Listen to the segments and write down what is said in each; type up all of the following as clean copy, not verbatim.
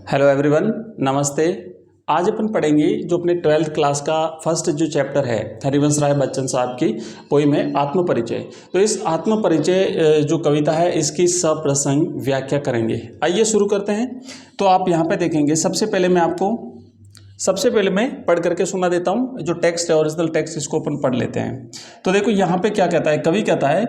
Hello everyone, नमस्ते। आज अपन पढ़ेंगे जो अपने 12th क्लास का फर्स्ट जो चैप्टर है हरिवंश राय बच्चन साहब की पोइम है आत्मपरिचय। तो इस आत्मपरिचय जो कविता है इसकी सप्रसंग व्याख्या करेंगे। आइए शुरू करते हैं। तो आप यहाँ पे देखेंगे सबसे पहले मैं पढ़ करके सुना देता हूँ। जो टेक्स्ट है ओरिजिनल टेक्स्ट, इसको अपन पढ़ लेते हैं। तो देखो यहाँ पे क्या कहता है, कवि कहता है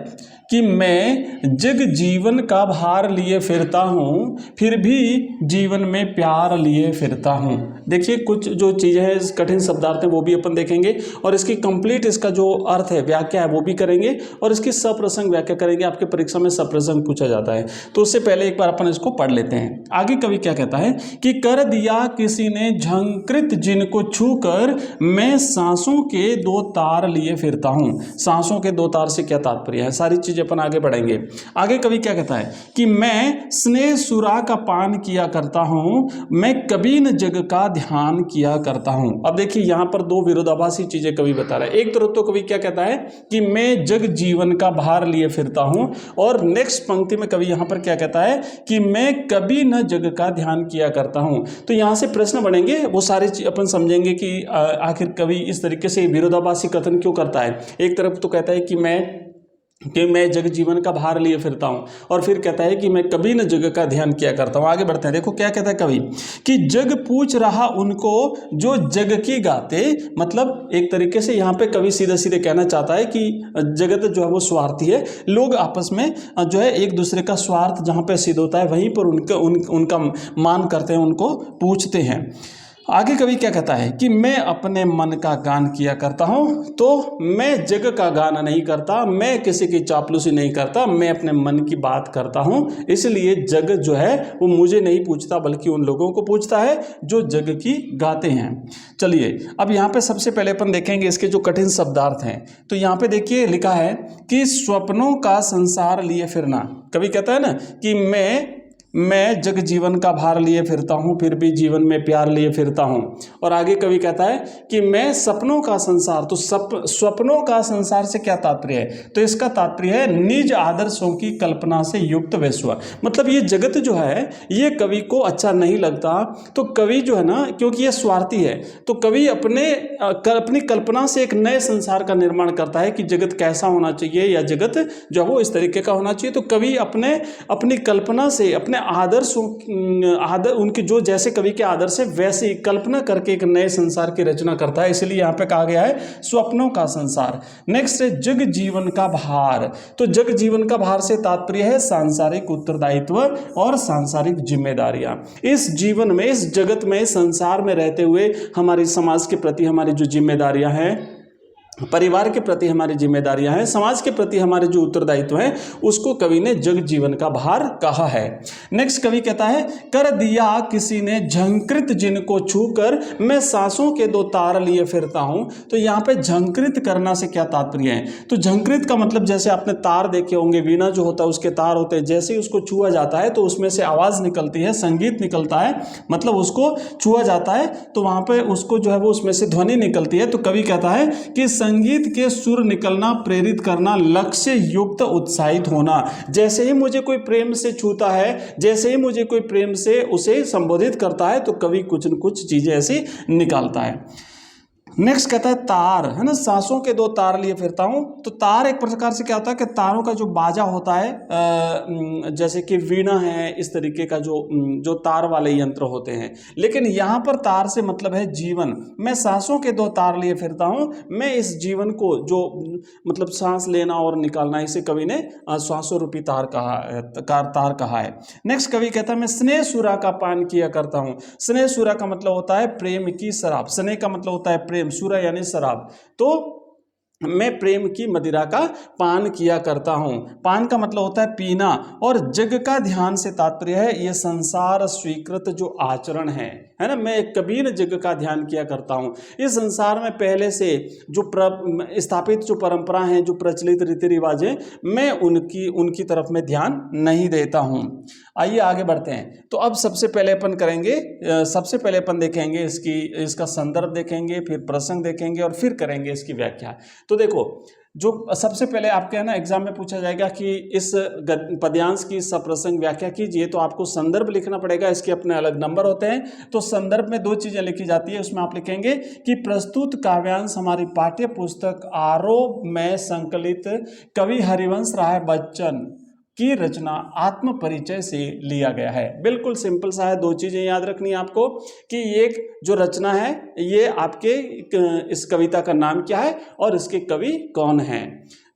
कि मैं जग जीवन का भार लिए फिरता हूँ, फिर भी जीवन में प्यार लिए फिरता हूँ। देखिए कुछ जो चीज़ें हैं, कठिन शब्दार्थ हैं, वो भी अपन देखेंगे और इसकी कंप्लीट इसका जो अर्थ है, व्याख्या है, वो भी करेंगे और इसकी सप्रसंग व्याख्या करेंगे। आपके परीक्षा में सप्रसंग पूछा जाता है, तो उससे पहले एक बार अपन इसको पढ़ लेते हैं। आगे कवि क्या कहता है कि कर दिया किसी ने झंकृत जिनको छूकर मैं सांसों के दो तार लिए फिरता हूँ। सांसों के दो तार से क्या तात्पर्य है, सारी चीजें अपन आगे बढ़ेंगे। आगे कवि क्या कहता है कि मैं स्नेह सुरा का पान किया करता हूँ, मैं कभी न जग का ध्यान किया करता हूँ। अब देखिए यहाँ पर दो विरोधाभासी चीजें कवि बता रहा है। एक तरफ तो कवि क्या कहता है कि मैं जग जीवन का भार लिए फिरता हूँ, और नेक्स्ट पंक्ति में कवि यहाँ पर क्या कहता है कि मैं कभी न जग का ध्यान किया करता हूँ। तो यहाँ से प्रश्न बनेंगे, वो सारे अपन समझेंगे कि आखिर कवि इस तरीके से विरोधाभासी कथन क्यों करता है। एक तरफ तो कहता है कि मैं जग जीवन का भार लिए फिरता हूं, और फिर कहता है कि मैं कभी न जग का ध्यान किया करता हूं। आगे बढ़ते हैं, देखो क्या कहता है कवि कि जग पूछ रहा उनको जो जग की गाते। मतलब एक तरीके से यहाँ पे कवि सीधे सीधे कहना चाहता है कि जगत जो है वो स्वार्थी है। लोग आपस में जो है एक दूसरे का स्वार्थ जहाँ पे सिद्ध होता है वहीं पर उनका मान करते हैं, उनको पूछते हैं। आगे कवि क्या कहता है कि मैं अपने मन का गान किया करता हूँ, तो मैं जग का गान नहीं करता, मैं किसी की चापलूसी नहीं करता, मैं अपने मन की बात करता हूँ। इसलिए जग जो है वो मुझे नहीं पूछता, बल्कि उन लोगों को पूछता है जो जग की गाते हैं। चलिए अब यहाँ पे सबसे पहले अपन देखेंगे इसके जो कठिन शब्दार्थ हैं। तो यहाँ पे देखिए लिखा है कि स्वप्नों का संसार लिए फिरना। कवि कहता है ना कि मैं जग जीवन का भार लिए फिरता हूँ, फिर भी जीवन में प्यार लिए फिरता हूँ। और आगे कवि कहता है कि मैं सपनों का संसार। तो स्वप्नों का संसार से क्या तात्पर्य है, तो इसका तात्पर्य है निज आदर्शों की कल्पना से युक्त विश्व। मतलब ये जगत जो है ये कवि को अच्छा नहीं लगता। तो कवि जो है ना, क्योंकि ये स्वार्थी है, तो कवि अपनी कल्पना से एक नए संसार का निर्माण करता है कि जगत कैसा होना चाहिए, या जगत जो है वो इस तरीके का होना चाहिए। तो कवि अपनी कल्पना से, अपने उनके जो जैसे कवि के आदर्श है वैसे ही कल्पना करके एक नए संसार की रचना करता है। इसलिए यहाँ पे कहा गया है स्वप्नों का संसार। नेक्स्ट है जग जीवन का भार। तो जग जीवन का भार से तात्पर्य है सांसारिक उत्तरदायित्व और सांसारिक जिम्मेदारियां। इस जीवन में, इस जगत में, संसार में रहते हुए हमारी समाज के प्रति हमारी जो जिम्मेदारियां हैं, परिवार के प्रति हमारी जिम्मेदारियां हैं, समाज के प्रति हमारे जो उत्तरदायित्व हैं, उसको कवि ने जग जीवन का भार कहा है। नेक्स्ट कवि कहता है कर दिया किसी ने झंकृत जिनको छूकर मैं सांसों के दो तार लिए फिरता हूं। तो यहाँ पे झंकृत करना से क्या तात्पर्य है, तो झंकृत का मतलब जैसे आपने तार देखे होंगे, वीणा जो होता है उसके तार होते हैं, जैसे ही उसको छुआ जाता है तो उसमें से आवाज निकलती है, संगीत निकलता है। मतलब उसको छुआ जाता है तो वहां पे उसको जो है वो उसमें से ध्वनि निकलती है। तो कवि कहता है कि संगीत के सुर निकलना, प्रेरित करना, लक्ष्य युक्त उत्साहित होना। जैसे ही मुझे कोई प्रेम से छूता है, जैसे ही मुझे कोई प्रेम से उसे संबोधित करता है, तो कवि कुछ न कुछ चीजें ऐसी निकालता है। नेक्स्ट कहता है तार, है ना, सांसों के दो तार लिए फिरता हूं। तो तार एक प्रकार से क्या होता है कि तारों का जो बाजा होता है, जैसे कि वीणा है, इस तरीके का जो तार वाले यंत्र होते हैं। लेकिन यहां पर तार से मतलब है जीवन। मैं सांसों के दो तार लिए फिरता हूं, मैं इस जीवन को जो मतलब सांस लेना और निकालना, इसे कवि ने सांसों रूपी तार कहा है। नेक्स्ट कवि कहता है मैं स्नेह सुरा का पान किया करता हूं। स्नेह सुरा का मतलब होता है प्रेम की शराब। स्नेह का मतलब होता है प्रेम, सुरा यानी शराब। तो मैं प्रेम की मदिरा का पान किया करता हूं। पान का मतलब होता है पीना, और जग का ध्यान से तात्पर्य है ये संसार स्वीकृत जो आचरण है ना। मैं कभी न जग का ध्यान किया करता हूं। इस संसार में पहले से जो स्थापित जो परंपरा हैं, जो प्रचलित रीति रिवाज हैं, मैं उनकी तरफ में ध्यान नहीं देता हूं। आइए आगे बढ़ते हैं। तो अब सबसे पहले अपन देखेंगे इसका संदर्भ देखेंगे, फिर प्रसंग देखेंगे और फिर करेंगे इसकी व्याख्या। तो देखो, जो सबसे पहले आपके है ना एग्जाम में पूछा जाएगा कि इस पद्यांश की सप्रसंग व्याख्या कीजिए, तो आपको संदर्भ लिखना पड़ेगा, इसके अपने अलग नंबर होते हैं। तो संदर्भ में दो चीजें लिखी जाती है, उसमें आप लिखेंगे कि प्रस्तुत काव्यांश हमारी पाठ्य पुस्तक आरोप में संकलित कवि हरिवंश राय बच्चन की रचना आत्म परिचय से लिया गया है। बिल्कुल सिंपल सा है, दो चीजें याद रखनी है आपको कि एक जो रचना है ये आपके इस कविता का नाम क्या है और इसके कवि कौन हैं।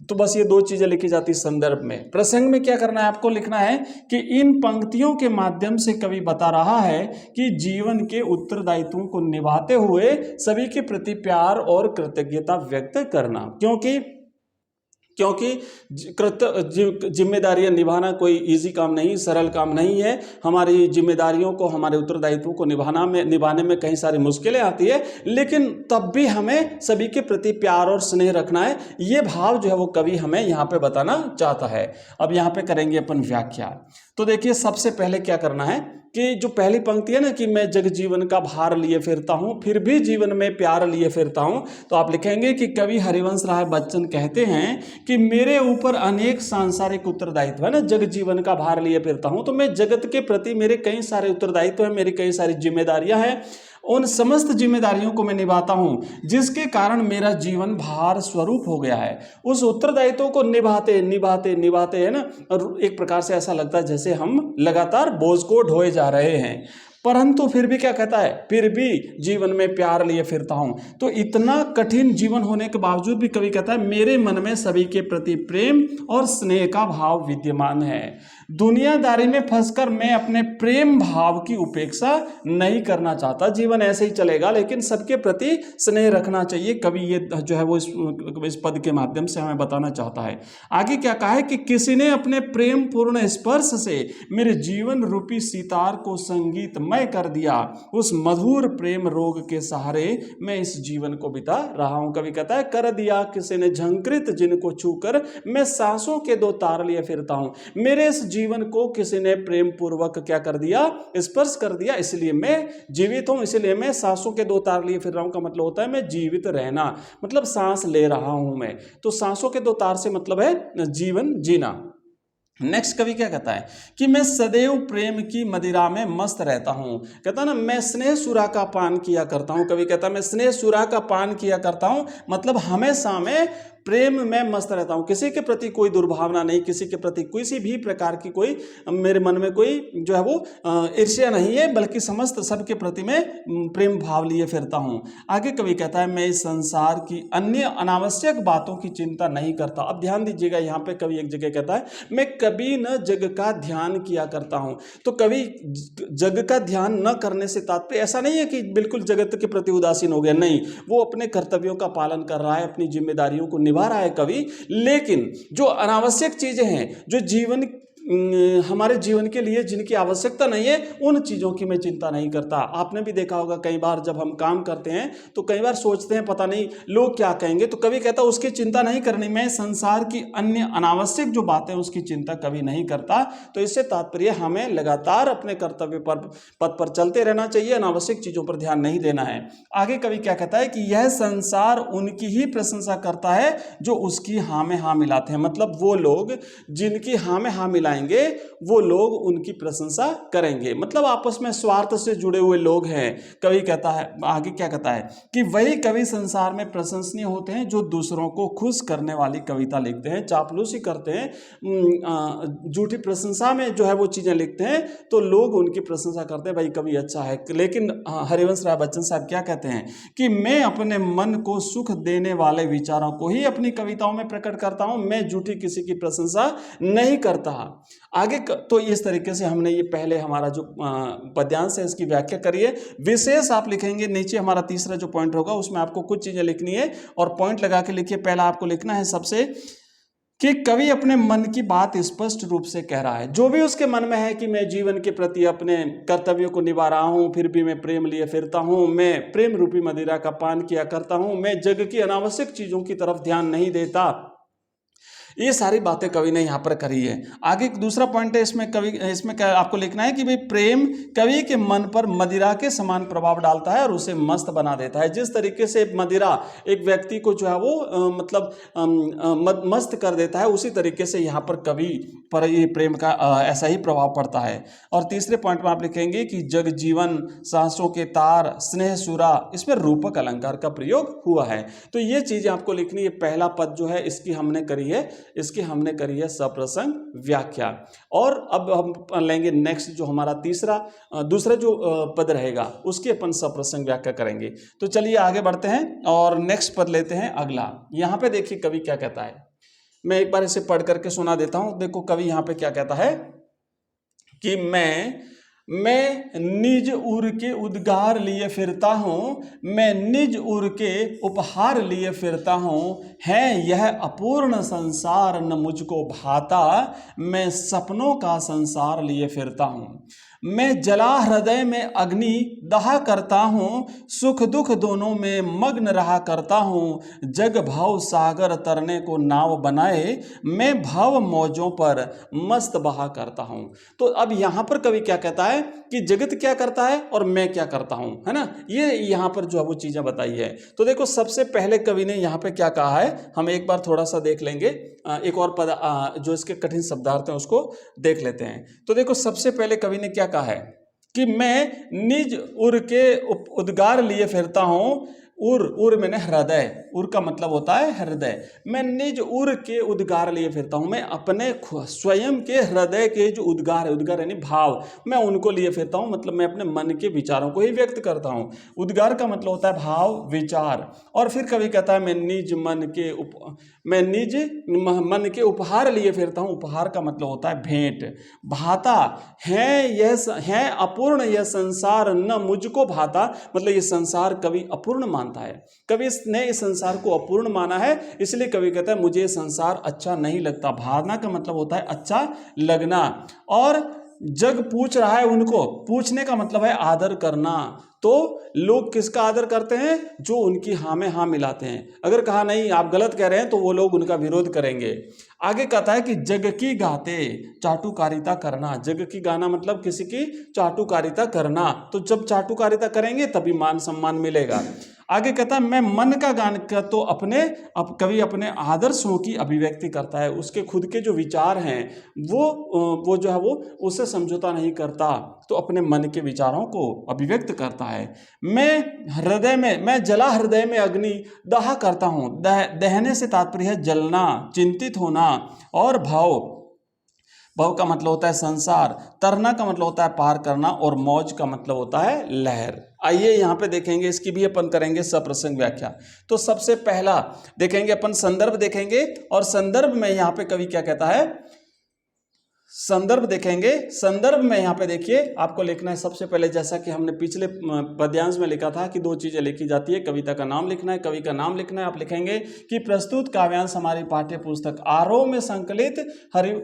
तो बस ये दो चीजें लिखी जाती संदर्भ में। प्रसंग में क्या करना है, आपको लिखना है कि इन पंक्तियों के माध्यम से कवि बता रहा है कि जीवन के उत्तरदायित्वों को निभाते हुए सभी के प्रति प्यार और कृतज्ञता व्यक्त करना, क्योंकि जिम्मेदारियां निभाना कोई इजी काम नहीं, सरल काम नहीं है। हमारी जिम्मेदारियों को, हमारे उत्तरदायित्वों को निभाने में कई सारी मुश्किलें आती है, लेकिन तब भी हमें सभी के प्रति प्यार और स्नेह रखना है। ये भाव जो है वो कवि हमें यहाँ पे बताना चाहता है। अब यहाँ पे करेंगे अपन व्याख्या। तो देखिए, सबसे पहले क्या करना है कि जो पहली पंक्ति है ना कि मैं जग जीवन का भार लिए फिरता हूं फिर भी जीवन में प्यार लिए फिरता हूं, तो आप लिखेंगे कि कवि हरिवंश राय बच्चन कहते हैं कि मेरे ऊपर अनेक सांसारिक उत्तरदायित्व है ना, जग जीवन का भार लिए फिरता हूं, तो मैं जगत के प्रति मेरे कई सारे उत्तरदायित्व है, मेरी कई सारी जिम्मेदारियां हैं। उन समस्त जिम्मेदारियों को मैं निभाता हूं जिसके कारण मेरा जीवन भार स्वरूप हो गया है। उस उत्तरदायित्वों को निभाते निभाते निभाते है ना, और एक प्रकार से ऐसा लगता है जैसे हम लगातार बोझ को ढोए जा रहे हैं, परंतु फिर भी क्या कहता है, फिर भी जीवन में प्यार लिए फिरता हूं। तो इतना कठिन जीवन होने के बावजूद भी कवि कहता है मेरे मन में सभी के प्रति प्रेम और स्नेह का भाव विद्यमान है। दुनियादारी में फंसकर मैं अपने प्रेम भाव की उपेक्षा नहीं करना चाहता। जीवन ऐसे ही चलेगा, लेकिन सबके प्रति स्नेह रखना चाहिए। कवि ये जो है वो इस पद के माध्यम से हमें बताना चाहता है। आगे क्या कहा है कि किसी ने अपने प्रेम पूर्ण स्पर्श से मेरे जीवन रूपी सितार को संगीतमय कर दिया। उस मधुर प्रेम रोग के सहारे मैं इस जीवन को बिता रहा हूं। कवि कहता है कर दिया किसी ने झंकृत जिनको छूकर मैं सांसों के दो तार लिए फिरता हूं। मेरे इस जीवन को किसी ने प्रेम पूर्वक क्या कर दिया, स्पर्श कर दिया, इसलिए मैं जीवित हूं, इसलिए मैं सांसों के दो तार लिए फिर रहा हूं। का मतलब होता है मैं जीवित रहना, मतलब सांस ले रहा हूं मैं। तो सांसों के दो तार से मतलब है जीवन जीना। नेक्स्ट कवि क्या कहता है कि मैं सदैव प्रेम की मदिरा में मस्त रहता हूं। कहता ना मैं स्नेह सुरा का पान किया करता हूं। कवि कहता है मैं स्नेह सुरा का पान किया करता हूं, मतलब हमेशा मैं प्रेम में मस्त रहता हूं। किसी के प्रति कोई दुर्भावना नहीं, किसी के प्रति किसी भी प्रकार की कोई मेरे मन में कोई जो है वो ईर्ष्या नहीं है, बल्कि समस्त सबके प्रति मैं प्रेम भाव लिए फिरता हूं। आगे कवि कहता है मैं इस संसार की अन्य अनावश्यक बातों की चिंता नहीं करता। अब ध्यान दीजिएगा, यहाँ पे कवि एक जगह कहता है मैं कभी न जग का ध्यान किया करता हूं। तो कवि जग का ध्यान न करने से तात्पर्य ऐसा नहीं है कि बिल्कुल जगत के प्रति उदासीन हो गया, नहीं, वो अपने कर्तव्यों का पालन कर रहा है, अपनी जिम्मेदारियों को निभा रहा है कवि। लेकिन जो अनावश्यक चीजें हैं, जो हमारे जीवन के लिए जिनकी आवश्यकता नहीं है, उन चीजों की मैं चिंता नहीं करता। आपने भी देखा होगा कई बार जब हम काम करते हैं तो कई बार सोचते हैं पता नहीं लोग क्या कहेंगे, तो कवि कहता उसकी चिंता नहीं करनी। मैं संसार की अन्य अनावश्यक जो बातें उसकी चिंता कभी नहीं करता। तो इससे तात्पर्य हमें लगातार अपने कर्तव्य पर पद पर चलते रहना चाहिए, अनावश्यक चीजों पर ध्यान नहीं देना है। आगे कवि क्या कहता है कि यह संसार उनकी ही प्रशंसा करता है जो उसकी हाँ में हाँ मिलाते हैं। मतलब वो लोग जिनकी हाँ में हाँ मिलाएंगे वो लोग उनकी प्रशंसा करेंगे, मतलब आपस में स्वार्थ से जुड़े हुए लोग हैं। कवि कहता है, आगे क्या कहता है कि वही कवि संसार में प्रशंसनीय होते हैं जो दूसरों को खुश करने वाली कविता लिखते हैं, चापलूसी करते हैं, झूठी प्रशंसा में जो है वो चीजें लिखते हैं, तो लोग उनकी प्रशंसा करते हैं, भाई कवि अच्छा है। लेकिन हरिवंश राय बच्चन साहब क्या कहते हैं कि मैं अपने मन को सुख देने वाले विचारों को ही अपनी कविताओं में प्रकट करता हूं, मैं झूठी किसी की प्रशंसा नहीं करता। आगे तो इस तरीके से हमने ये पहले हमारा जो पद्यांश है इसकी व्याख्या करी है। विशेष आप लिखेंगे नीचे, हमारा तीसरा जो पॉइंट होगा उसमें आपको कुछ चीजें लिखनी है और पॉइंट लगा के लिखिए। पहला आपको लिखना है सबसे कि कवि अपने मन की बात स्पष्ट रूप से कह रहा है। जो भी उसके मन में है कि मैं जीवन के प्रति अपने कर्तव्यों को निभा रहा हूं, फिर भी मैं प्रेम लिए फिरता हूं, मैं प्रेम रूपी मदिरा का पान किया करता हूं, मैं जग की अनावश्यक चीजों की तरफ ध्यान नहीं देता, ये सारी बातें कवि ने यहाँ पर करी है। आगे एक दूसरा पॉइंट है इसमें क्या आपको लिखना है कि भाई प्रेम कवि के मन पर मदिरा के समान प्रभाव डालता है और उसे मस्त बना देता है। जिस तरीके से मदिरा एक व्यक्ति को जो है वो मस्त कर देता है, उसी तरीके से यहाँ पर कवि पर ये प्रेम का ऐसा ही प्रभाव पड़ता है। और तीसरे पॉइंट में आप लिखेंगे कि जग जीवन, सांसों के तार, स्नेह सुरा, इसमें रूपक अलंकार का प्रयोग हुआ है। तो ये चीजें आपको लिखनी है। पहला पद जो है इसकी हमने करी है सप्रसंग व्याख्या। और अब हम लेंगे नेक्स्ट जो हमारा दूसरा जो पद रहेगा उसकी अपन सप्रसंग व्याख्या करेंगे। तो चलिए आगे बढ़ते हैं और नेक्स्ट पद लेते हैं अगला। यहां पे देखिए कवि क्या कहता है, मैं एक बार इसे पढ़ करके सुना देता हूं। देखो कवि यहां पे क्या कहता है कि मैं निज उर के उद्गार लिए फिरता हूँ, मैं निज उर के उपहार लिए फिरता हूँ, है यह अपूर्ण संसार न मुझको भाता, मैं सपनों का संसार लिए फिरता हूँ। मैं जला हृदय में अग्नि दहा करता हूँ, सुख दुख दोनों में मग्न रहा करता हूँ, जग भव सागर तरने को नाव बनाए, मैं भव मौजों पर मस्त बहा करता हूँ। तो अब यहाँ पर कवि क्या कहता है कि जगत क्या करता है और मैं क्या करता हूँ, है ना, ये यहाँ पर जो है वो चीज़ें बताई है। तो देखो सबसे पहले कवि ने यहाँ पे क्या कहा है, हम एक बार थोड़ा सा देख लेंगे, एक और पद जो इसके कठिन शब्दार्थ हैं उसको देख लेते हैं। तो देखो सबसे पहले कवि ने क्या कहा है कि मैं निज उर के उद्गार लिए फिरता हूँ। उर मैंने हृदय, उर का मतलब होता है हृदय। मैं निज उर के उद्गार लिए फिरता हूँ, मैं अपने स्वयं के हृदय के जो उद्गार है, उद्गार यानी भाव, मैं उनको लिए फिरता हूँ, मतलब मैं अपने मन के विचारों को ही व्यक्त करता हूँ। उद्गार का मतलब होता है भाव, विचार। और फिर कवि कहता है मैं निज मन के उपहार लिए फिरता हूँ। उपहार का मतलब होता है भेंट। भाता है अपूर्ण यह संसार न मुझको भाता, मतलब ये संसार कवि अपूर्ण मानता है। कवि ने इस संसार को अपूर्ण माना है, इसलिए कवि कहता है मुझे ये संसार अच्छा नहीं लगता। भावना का मतलब होता है अच्छा लगना। और जग पूछ रहा है उनको, पूछने का मतलब है आदर करना। तो लोग किसका आदर करते हैं, जो उनकी हाँ में हाँ मिलाते हैं। अगर कहा नहीं आप गलत कह रहे हैं तो वो लोग उनका विरोध करेंगे। आगे कहता है कि जग की गाते चाटुकारिता करना। जग की गाना मतलब किसी की चाटुकारिता करना, तो जब चाटुकारिता करेंगे तभी मान सम्मान मिलेगा। आगे कहता है मैं मन का गान का, तो कवि अपने आदर्शों की अभिव्यक्ति करता है। उसके खुद के जो विचार हैं वो जो है वो उससे समझौता नहीं करता, तो अपने मन के विचारों को अभिव्यक्त करता है। मैं जला हृदय में अग्नि दहा करता हूँ। दहने से तात्पर्य है जलना, चिंतित होना। और भव का मतलब होता है संसार, तरना का मतलब होता है पार करना, और मौज का मतलब होता है लहर। आइए यहाँ पे देखेंगे, इसकी भी अपन करेंगे सप्रसंग व्याख्या। तो सबसे पहला देखेंगे अपन संदर्भ देखेंगे, और संदर्भ में यहाँ पे कवि क्या कहता है, संदर्भ देखेंगे। संदर्भ में यहाँ पे देखिए आपको लिखना है सबसे पहले, जैसा कि हमने पिछले पद्यांश में लिखा था कि दो चीजें लिखी जाती है, कविता का नाम लिखना है, कवि का नाम लिखना है। आप लिखेंगे कि प्रस्तुत काव्यांश हमारी पाठ्य पुस्तक आरोह में संकलित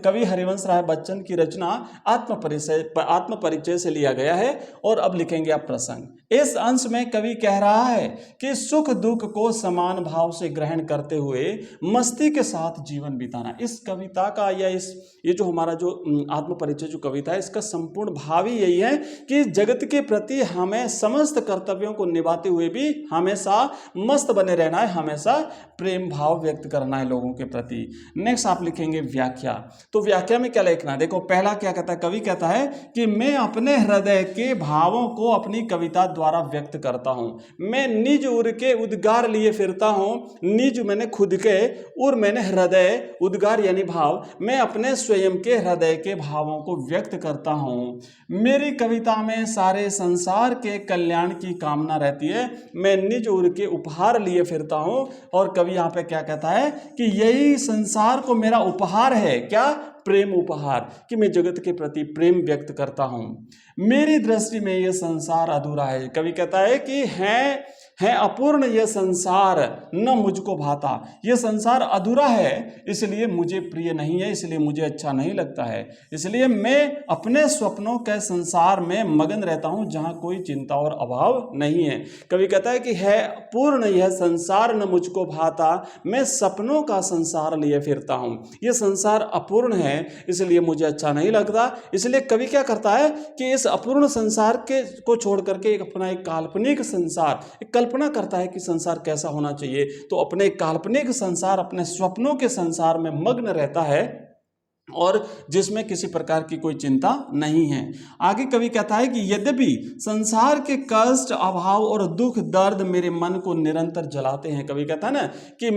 कवि हरिवंश राय बच्चन की रचना आत्म परिचय से लिया गया है। और अब लिखेंगे आप प्रसंग। इस अंश में कवि कह रहा है कि सुख दुख को समान भाव से ग्रहण करते हुए मस्ती के साथ जीवन बिताना। इस कविता का या ये जो हमारा जो आत्म परिचय जो कविता है, इसका संपूर्ण भाव ही यही है कि जगत के प्रति हमें समस्त कर्तव्यों को निभाते हुए भी हमेशा मस्त बने रहना है, हमेशा प्रेम भाव व्यक्त करना है लोगों के प्रति। नेक्स्ट आप लिखेंगे व्याख्या। तो व्याख्या में क्या लिखना है, देखो पहला क्या कहता है, कवि कहता है कि मैं अपने हृदय के भावों को अपनी कविता द्वारा व्यक्त करता हूं। मैं निज उर के उद्गार लिए फिरता हूं। निज मैंने खुद के, उर मैंने हृदय, उद्गार यानी भाव। मैं अपने स्वयं के हृदय के भावों को व्यक्त करता हूं। मेरी कविता में सारे संसार के कल्याण की कामना रहती है। मैं निज उर के उपहार लिए फिरता हूं। और कवि यहां पे क्या कहता है कि यही संसार को मेरा उपहार है। क्या? प्रेम उपहार, कि मैं जगत के प्रति प्रेम व्यक्त करता हूं। मेरी दृष्टि में यह संसार अधूरा है। कवि कहता है कि है अपूर्ण यह संसार न मुझको भाता, यह संसार अधूरा है इसलिए मुझे प्रिय नहीं है, इसलिए मुझे अच्छा नहीं लगता है, इसलिए मैं अपने स्वप्नों के संसार में मगन रहता हूं जहां कोई चिंता और अभाव नहीं है। कवि कहता है कि है अपूर्ण यह संसार न मुझको भाता, मैं सपनों का संसार लिए फिरता हूं, यह संसार अपूर्ण है इसलिए मुझे अच्छा नहीं लगता। इसलिए कवि क्या करता है कि इस अपूर्ण संसार के को छोड़ करके अपना एक काल्पनिक संसार, एक कल्पना करता है कि संसार कैसा होना चाहिए, तो अपने काल्पनिक संसार, अपने स्वप्नों के संसार में मग्न रहता है और जिसमें किसी प्रकार की कोई चिंता नहीं है। आगे कवि कहता है कि यद्यपि संसार के कष्ट, अभाव और दुख दर्द मेरे मन को निरंतर जलाते हैं। कवि कहता है ना कि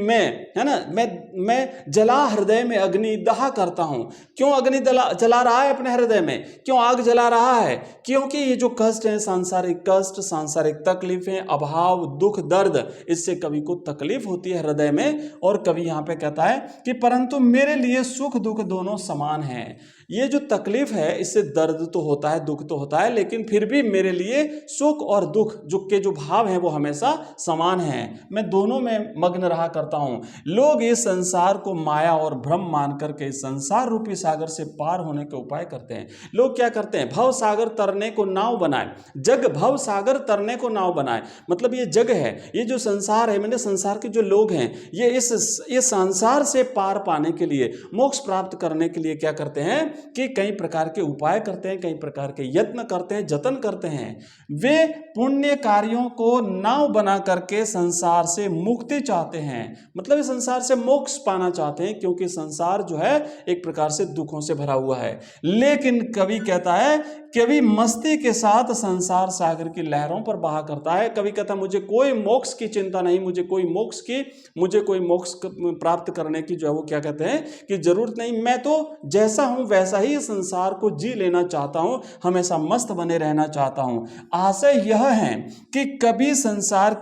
मैं जला हृदय में अग्नि दहा करता हूं। क्यों अग्नि जला रहा है अपने हृदय में, क्यों आग जला रहा है? क्योंकि ये जो कष्ट है, सांसारिक कष्ट, सांसारिक तकलीफें, अभाव, दुख, दर्द, इससे कवि को तकलीफ होती है हृदय में। और कवि यहां पे कहता है कि परंतु मेरे लिए सुख दुख दोनों समान है। ये जो तकलीफ है इससे दर्द तो होता है, दुख तो होता है, लेकिन फिर भी मेरे लिए सुख और दुख जो भाव हैं वो हमेशा समान हैं। मैं दोनों में मग्न रहा करता हूं। लोग इस संसार को माया और भ्रम मान करके संसार रूपी सागर से पार होने के उपाय करते हैं। लोग क्या करते हैं? भव सागर तरने को नाव बनाए, जग भव सागर तरने को नाव बनाए। मतलब ये जग है, ये जो संसार है, मैंने संसार के जो लोग हैं, ये संसार से पार पाने के लिए, मोक्ष प्राप्त करने के लिए क्या करते हैं कि कई प्रकार के उपाय करते हैं, कई प्रकार के यत्न करते हैं, जतन करते हैं। वे पुण्य कार्यों को नाव बना करके संसार से मुक्ति चाहते हैं। मतलब इस संसार से मोक्ष पाना चाहते हैं, क्योंकि संसार जो है एक प्रकार से दुखों से भरा हुआ है। लेकिन कवि कहता है, कवि मस्ती के साथ संसार सागर की लहरों पर बहा करता है। कवि कहता है मुझे कोई मोक्ष की चिंता नहीं, मुझे कोई मोक्ष प्राप्त करने की जो है वो क्या कहते हैं कि जरूरत नहीं। मैं तो जैसा हूं वैसा ही संसार को जी लेना चाहता हूं, हमेशा मस्त बने रहना चाहता हूं। आशय यह है कि कभी संसार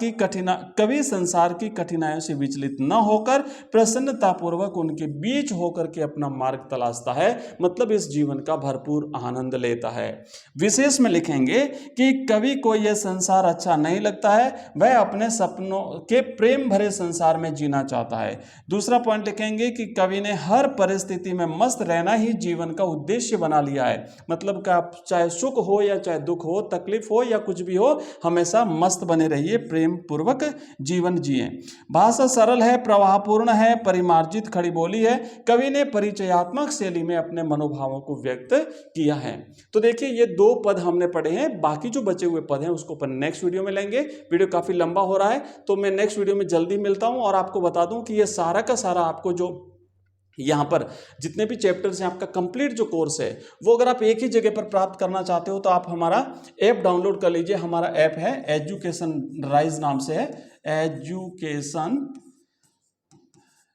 की कठिनाइयों से विचलित न होकर प्रसन्नतापूर्वक उनके बीच होकर के अपना मार्ग तलाशता है। मतलब इस जीवन का भरपूर आनंद लेता है। विशेष में लिखेंगे कि कवि को यह संसार अच्छा नहीं लगता है, वह अपने सपनों के प्रेम भरे संसार में जीना चाहता है। दूसरा पॉइंट लिखेंगे कि कवि ने हर परिस्थिति में मस्त रहना ही जीवन का उद्देश्य बना लिया है। मतलब का चाहे सुख हो या चाहे दुख हो, तकलीफ हो या कुछ भी हो, हमेशा मस्त बने रहिए, प्रेम पूर्वक जीवन जिए। भाषा सरल है, प्रवाहपूर्ण है, परिमार्जित खड़ी बोली है। कवि ने परिचयात्मक शैली में अपने मनोभावों को व्यक्त किया है। तो देखिए ये 2 पद हमने पढ़े हैं, बाकी जो बचे हुए पद हैं उसको अपन नेक्स्ट वीडियो में लेंगे। वीडियो काफी लंबा हो रहा है तो मैं नेक्स्ट वीडियो में जल्दी मिलता हूं। और आपको बता दूं कि ये सारा का सारा आपको जो यहाँ पर जितने भी चैप्टर्स हैं, आपका कंप्लीट जो कोर्स है वो अगर आप एक ही जगह पर प्राप्त करना चाहते हो तो आप हमारा ऐप डाउनलोड कर लीजिए। हमारा ऐप है एजुकेशन राइज नाम से है,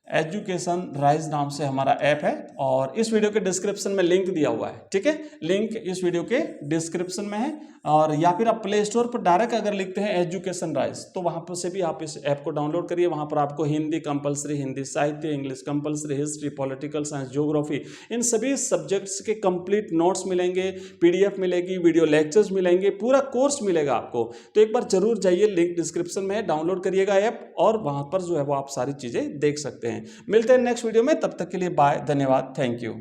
एजुकेशन राइज नाम से हमारा ऐप है। और इस वीडियो के डिस्क्रिप्शन में लिंक दिया हुआ है, ठीक है, लिंक इस वीडियो के डिस्क्रिप्शन में है। और या फिर आप प्ले स्टोर पर डायरेक्ट अगर लिखते हैं एजुकेशन राइज तो वहां पर से भी आप इस ऐप को डाउनलोड करिए। वहां पर आपको हिंदी कंपलसरी, हिंदी साहित्य, English compulsory, history, political science, geography, इन सभी सब्जेक्ट्स के कंप्लीट नोट्स मिलेंगे, पीडीएफ मिलेगी, वीडियो लेक्चर्स मिलेंगे, पूरा कोर्स मिलेगा आपको। तो एक बार जरूर जाइए, लिंक डिस्क्रिप्शन में है, डाउनलोड करिएगा ऐप और वहां पर जो है वो आप सारी चीजें देख सकते हैं। मिलते हैं नेक्स्ट वीडियो में, तब तक के लिए बाय, धन्यवाद, थैंक यू।